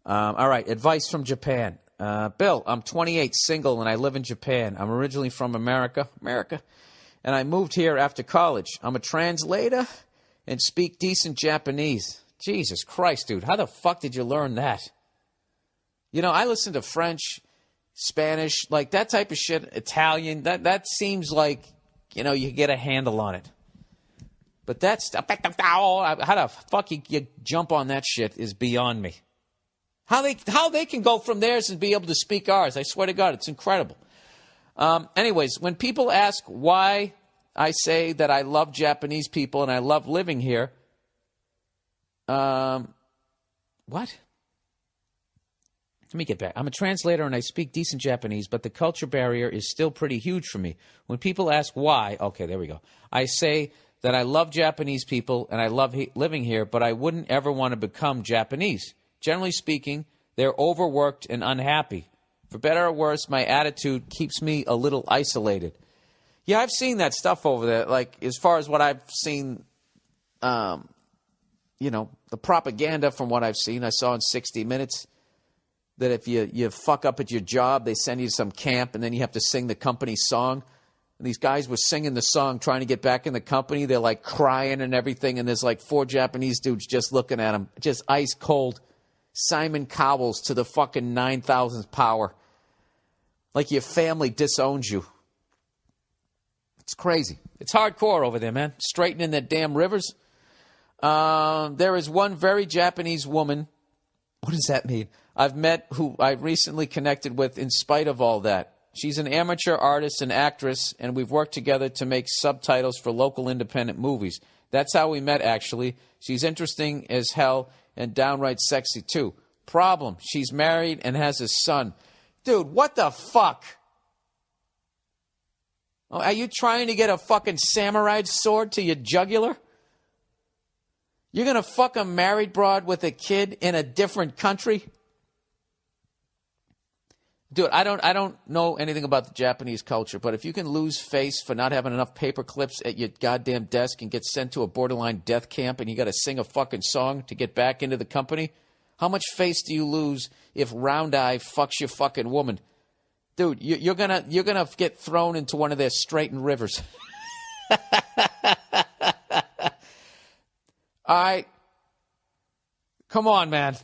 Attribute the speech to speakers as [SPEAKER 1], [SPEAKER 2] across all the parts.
[SPEAKER 1] All right, advice from Japan. Bill, I'm 28, single, and I live in Japan. I'm originally from America, and I moved here after college. I'm a translator and speak decent Japanese. Jesus Christ, dude, how the fuck did you learn that? You know, I listen to French, Spanish, like that type of shit, Italian. That seems like, you know, you get a handle on it. But that's, how the fuck you jump on that shit is beyond me. How they can go from theirs and be able to speak ours, I swear to God, it's incredible. Anyways, when people ask why I say that I love Japanese people and I love living here, what? Let me get back. I'm a translator and I speak decent Japanese, but the culture barrier is still pretty huge for me. When people ask why, okay, there we go. I say that I love Japanese people and I love living here, but I wouldn't ever want to become Japanese. Generally speaking, they're overworked and unhappy. For better or worse, my attitude keeps me a little isolated. Yeah, I've seen that stuff over there. Like, as far as what I've seen, you know, the propaganda from what I've seen, I saw in 60 Minutes that if you fuck up at your job, they send you to some camp and then you have to sing the company song. And these guys were singing the song, trying to get back in the company. They're like crying and everything. And there's like 4 Japanese dudes just looking at them, just ice cold. Simon Cowells to the fucking 9,000th power. Like your family disowns you. It's crazy. It's hardcore over there, man. Straightening their damn rivers. There is one very Japanese woman. What does that mean? I've met who I recently connected with in spite of all that. She's an amateur artist and actress, and we've worked together to make subtitles for local independent movies. That's how we met, actually. She's interesting as hell and downright sexy, too. Problem, she's married and has a son. Dude, what the fuck? Oh, are you trying to get a fucking samurai sword to your jugular? You're going to fuck a married broad with a kid in a different country? Dude, I don't know anything about the Japanese culture, but if you can lose face for not having enough paper clips at your goddamn desk and get sent to a borderline death camp and you got to sing a fucking song to get back into the company, how much face do you lose if Round Eye fucks your fucking woman? Dude, you're gonna get thrown into one of their straightened rivers. All right. Come on, man.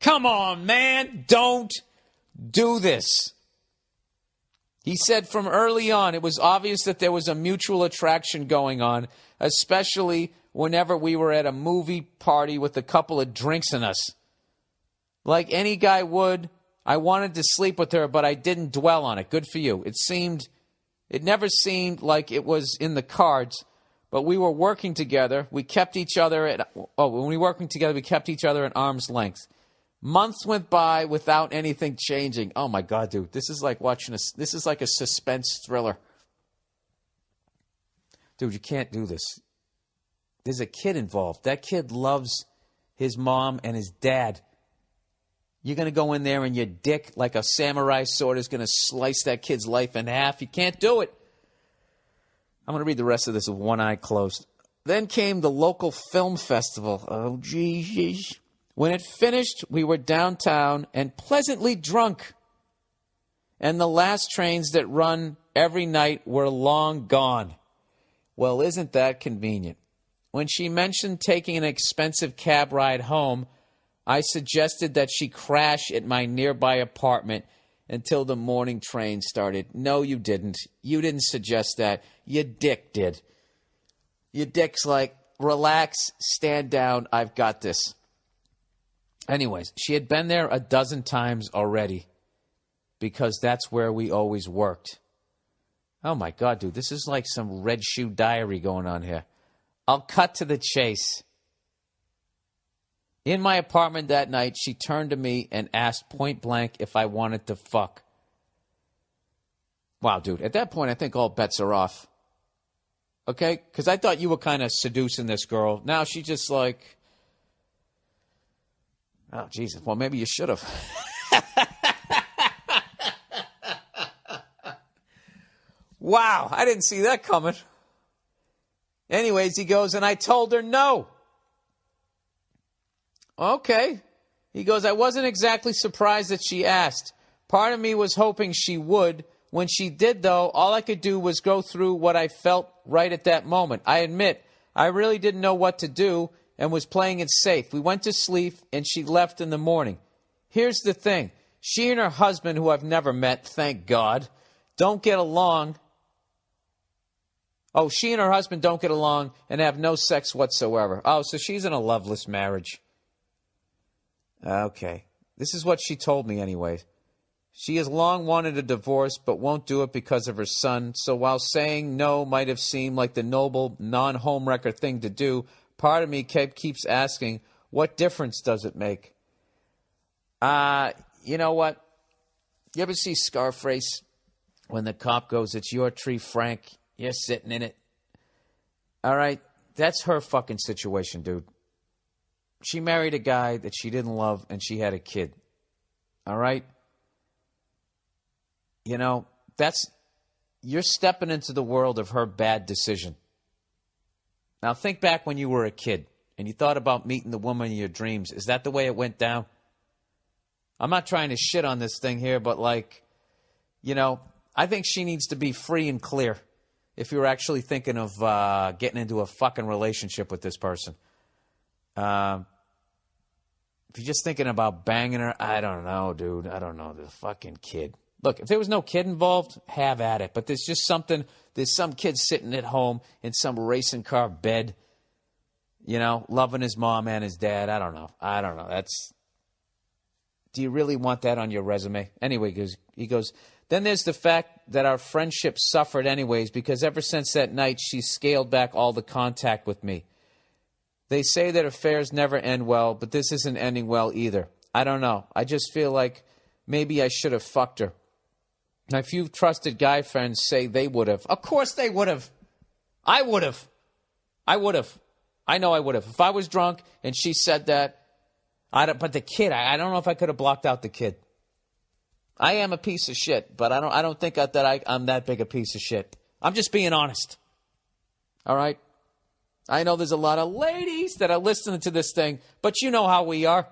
[SPEAKER 1] Come on, man. Don't do this. He said from early on, it was obvious that there was a mutual attraction going on, especially whenever we were at a movie party with a couple of drinks in us. Like any guy would, I wanted to sleep with her, but I didn't dwell on it. Good for you. It never seemed like it was in the cards, but we were working together. We kept each other we kept each other at arm's length. Months went by without anything changing. Oh my God, dude. This is like this is like a suspense thriller. Dude, you can't do this. There's a kid involved. That kid loves his mom and his dad. You're going to go in there and your dick, like a samurai sword, is going to slice that kid's life in half. You can't do it. I'm going to read the rest of this with one eye closed. Then came the local film festival. Oh, geez. When it finished, we were downtown and pleasantly drunk. And the last trains that run every night were long gone. Well, isn't that convenient? When she mentioned taking an expensive cab ride home, I suggested that she crash at my nearby apartment until the morning train started. No, you didn't. You didn't suggest that. Your dick did. Your dick's like, relax, stand down, I've got this. Anyways, she had been there a dozen times already because that's where we always worked. Oh, my God, dude, this is like some Red Shoe Diary going on here. I'll cut to the chase. In my apartment that night, she turned to me and asked point blank if I wanted to fuck. Wow, dude, at that point, I think all bets are off. Okay? Because I thought you were kind of seducing this girl. Now she's just like... Oh, Jesus. Well, maybe you should have. Wow, I didn't see that coming. Anyways, he goes, and I told her no. Okay. He goes, I wasn't exactly surprised that she asked. Part of me was hoping she would. When she did, though, all I could do was go through what I felt right at that moment. I admit, I really didn't know what to do and was playing it safe. We went to sleep, and she left in the morning. Here's the thing. She and her husband, who I've never met, thank God, don't get along. Oh, she and her husband don't get along and have no sex whatsoever. Oh, so she's in a loveless marriage. Okay. This is what she told me anyway. She has long wanted a divorce but won't do it because of her son. So while saying no might have seemed like the noble, non-homewrecker thing to do, part of me keeps asking, what difference does it make? You know what? You ever see Scarface when the cop goes, it's your tree, Frank. You're sitting in it. All right? That's her fucking situation, dude. She married a guy that she didn't love, and she had a kid. All right? You know, you're stepping into the world of her bad decision. Now, think back when you were a kid, and you thought about meeting the woman of your dreams. Is that the way it went down? I'm not trying to shit on this thing here, but, like, you know, I think she needs to be free and clear if you're actually thinking of getting into a fucking relationship with this person. If you're just thinking about banging her, I don't know, dude. I don't know. The fucking kid. Look, if there was no kid involved, have at it. But there's just something, there's some kid sitting at home in some racing car bed, you know, loving his mom and his dad. I don't know. Do you really want that on your resume? Anyway, he goes, then there's the fact that our friendship suffered anyways because ever since that night, she scaled back all the contact with me. They say that affairs never end well, but this isn't ending well either. I don't know. I just feel like maybe I should have fucked her. My few trusted guy friends say they would have. Of course they would have. I would have. I know I would have. If I was drunk and she said that, but the kid, I don't know if I could have blocked out the kid. I am a piece of shit, but I don't think that I'm that big a piece of shit. I'm just being honest. All right? I know there's a lot of ladies that are listening to this thing, but you know how we are.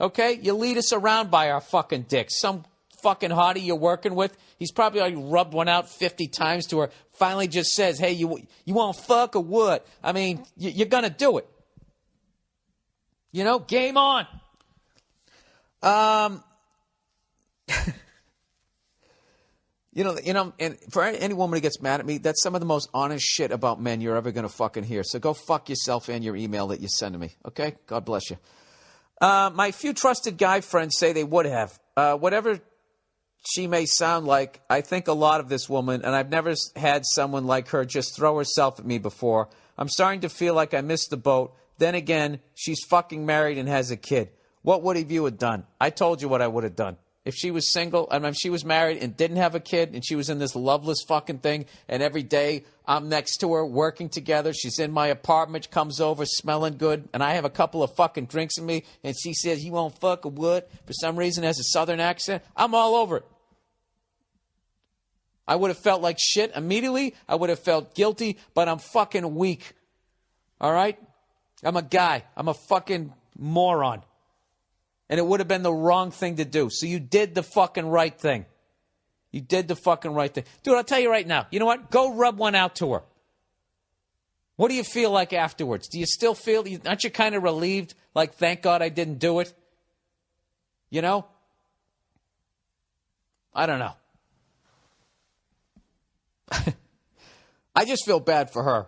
[SPEAKER 1] Okay? You lead us around by our fucking dicks. Some fucking hottie you're working with, he's probably already rubbed one out 50 times to her, finally just says, hey, you want to fuck or what? I mean, you're going to do it. You know, game on. You know, and for any woman who gets mad at me, that's some of the most honest shit about men you're ever going to fucking hear. So go fuck yourself and your email that you send to me, okay? God bless you. My few trusted guy friends say they would have. Whatever she may sound like, I think a lot of this woman, and I've never had someone like her just throw herself at me before. I'm starting to feel like I missed the boat. Then again, she's fucking married and has a kid. What would have you done? I told you what I would have done. If she was single, I mean, if she was married and didn't have a kid and she was in this loveless fucking thing and every day I'm next to her working together, she's in my apartment, comes over smelling good, and I have a couple of fucking drinks in me and she says, you won't fuck or what? For some reason has a southern accent, I'm all over it. I would have felt like shit immediately. I would have felt guilty, but I'm fucking weak. All right? I'm a guy. I'm a fucking moron. And it would have been the wrong thing to do. So you did the fucking right thing. You did the fucking right thing. Dude, I'll tell you right now. You know what? Go rub one out to her. What do you feel like afterwards? Do you still feel, aren't you kind of relieved? Like, thank God I didn't do it? You know? I don't know. I just feel bad for her.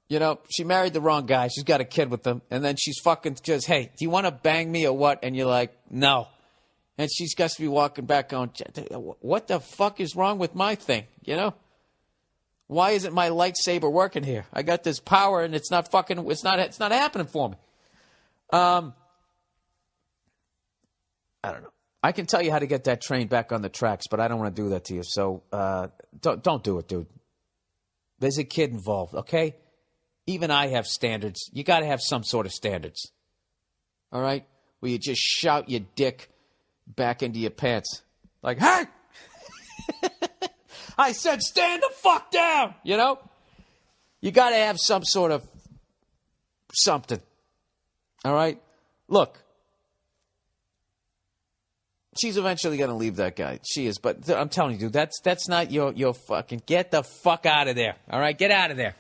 [SPEAKER 1] You know, she married the wrong guy. She's got a kid with him. And then she's fucking just, hey, do you want to bang me or what? And you're like, no. And she's got to be walking back going, what the fuck is wrong with my thing? You know? Why isn't my lightsaber working here? I got this power and it's not happening for me. I don't know. I can tell you how to get that train back on the tracks, but I don't want to do that to you. So don't do it, dude. There's a kid involved, okay? Even I have standards. You got to have some sort of standards. All right? Where you just shout your dick back into your pants. Like, hey! I said stand the fuck down! You know? You got to have some sort of something. All right? Look, she's eventually going to leave that guy. She is. But I'm telling you, dude, that's not your fucking... Get the fuck out of there. All right? Get out of there.